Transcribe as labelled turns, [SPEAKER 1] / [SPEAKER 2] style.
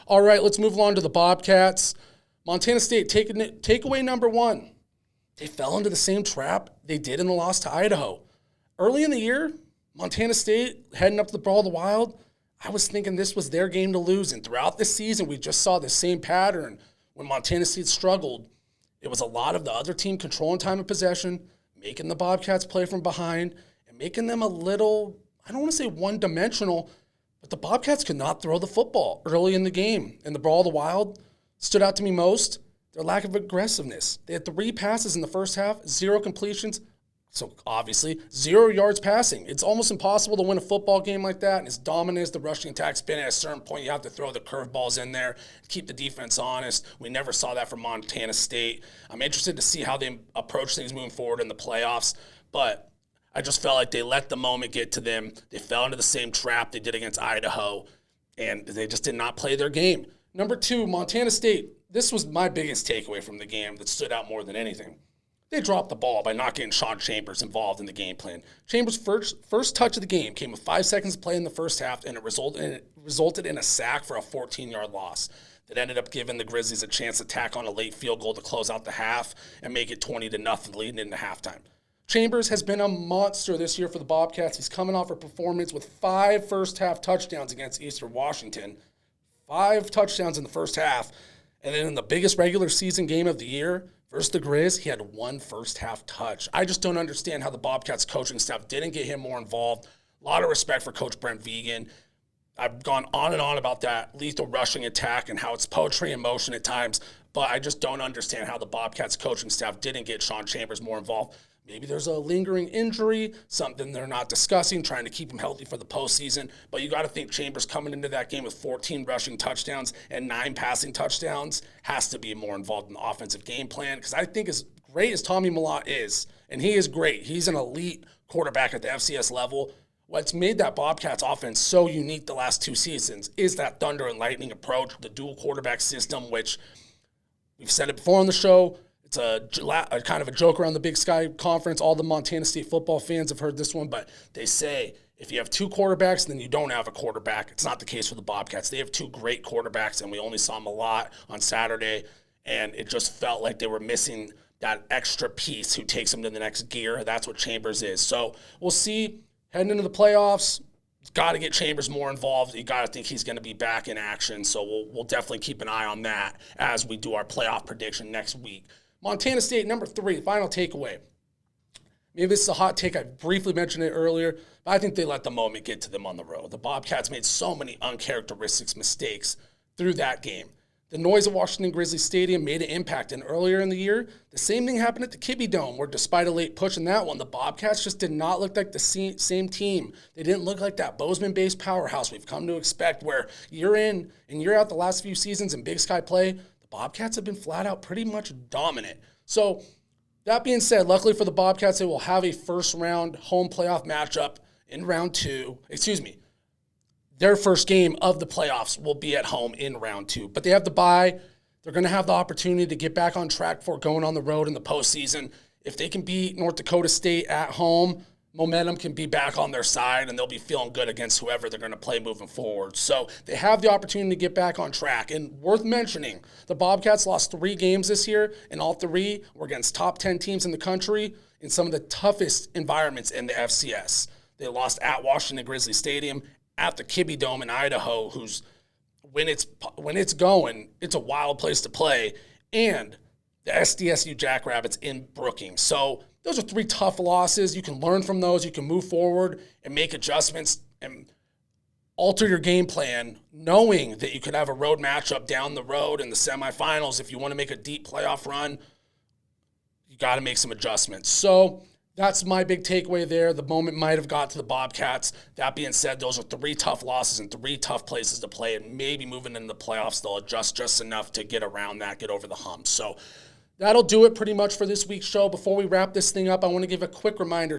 [SPEAKER 1] All right, let's move along to the Bobcats. Montana State, takeaway number one. They fell into the same trap they did in the loss to Idaho. Early in the year, Montana State heading up to the Brawl of the Wild, I was thinking this was their game to lose. And throughout this season, we just saw the same pattern. When Montana State struggled, it was a lot of the other team controlling time of possession, making the Bobcats play from behind, and making them a little, I don't want to say one-dimensional, but the Bobcats could not throw the football early in the game. And the Brawl of the Wild stood out to me most, their lack of aggressiveness. They had 3 passes in the first half, 0 completions, so obviously 0 yards passing. It's almost impossible to win a football game like that, and as dominant as the rushing attack's been, at a certain point you have to throw the curveballs in there, keep the defense honest. We never saw that from Montana State. I'm interested to see how they approach things moving forward in the playoffs, but I just felt like they let the moment get to them. They fell into the same trap they did against Idaho, and they just did not play their game. Number 2, Montana State. This was my biggest takeaway from the game that stood out more than anything. They dropped the ball by not getting Sean Chambers involved in the game plan. Chambers' first touch of the game came with 5 seconds to play in the first half, and it resulted in a sack for a 14-yard loss that ended up giving the Grizzlies a chance to tack on a late field goal to close out the half and make it 20-0 leading into halftime. Chambers has been a monster this year for the Bobcats. He's coming off a performance with 5 first-half touchdowns against Eastern Washington. 5 touchdowns in the first half. And then in the biggest regular season game of the year versus the Grizz, he had 1 first-half touch. I just don't understand how the Bobcats coaching staff didn't get him more involved. A lot of respect for Coach Brent Vegan. I've gone on and on about that lethal rushing attack and how it's poetry in motion at times, but I just don't understand how the Bobcats coaching staff didn't get Sean Chambers more involved. Maybe there's a lingering injury, something they're not discussing, trying to keep him healthy for the postseason. But you got to think Chambers coming into that game with 14 rushing touchdowns and 9 passing touchdowns has to be more involved in the offensive game plan. Because I think as great as Tommy Mellott is, and he is great, he's an elite quarterback at the FCS level. What's made that Bobcats offense so unique the last 2 seasons is that thunder and lightning approach, the dual quarterback system, which we've said it before on the show. It's a kind of a joke around the Big Sky Conference. All the Montana State football fans have heard this one, but they say if you have 2 quarterbacks, then you don't have a quarterback. It's not the case for the Bobcats. They have 2 great quarterbacks, and we only saw them a lot on Saturday, and it just felt like they were missing that extra piece who takes them to the next gear. That's what Chambers is. So we'll see. Heading into the playoffs, got to get Chambers more involved. You got to think he's going to be back in action, so we'll definitely keep an eye on that as we do our playoff prediction next week. Montana State, number 3, final takeaway. Maybe this is a hot take. I briefly mentioned it earlier, but I think they let the moment get to them on the road. The Bobcats made so many uncharacteristic mistakes through that game. The noise of Washington Grizzlies Stadium made an impact, and earlier in the year, the same thing happened at the Kibbe Dome, where despite a late push in that one, the Bobcats just did not look like the same team. They didn't look like that Bozeman-based powerhouse we've come to expect, where year in and year out the last few seasons in Big Sky play, Bobcats have been flat out pretty much dominant. So that being said, luckily for the Bobcats, they will have a first-round home playoff matchup in round 2. Their first game of the playoffs will be at home in round 2. But they have the bye. They're going to have the opportunity to get back on track for going on the road in the postseason. If they can beat North Dakota State at home, momentum can be back on their side, and they'll be feeling good against whoever they're going to play moving forward. So they have the opportunity to get back on track. And worth mentioning, the Bobcats lost 3 games this year, and all 3 were against top 10 teams in the country in some of the toughest environments in the FCS. They lost at Washington Grizzly Stadium, at the Kibbe Dome in Idaho, who's when it's going, it's a wild place to play, and the SDSU Jackrabbits in Brookings. So those are 3 tough losses. You can learn from those. You can move forward and make adjustments and alter your game plan, knowing that you could have a road matchup down the road in the semifinals. If you want to make a deep playoff run, you got to make some adjustments. So that's my big takeaway there. The moment might have got to the Bobcats. That being said, those are 3 tough losses and 3 tough places to play, and maybe moving into the playoffs, they'll adjust just enough to get around that, get over the hump. So that'll do it pretty much for this week's show. Before we wrap this thing up, I want to give a quick reminder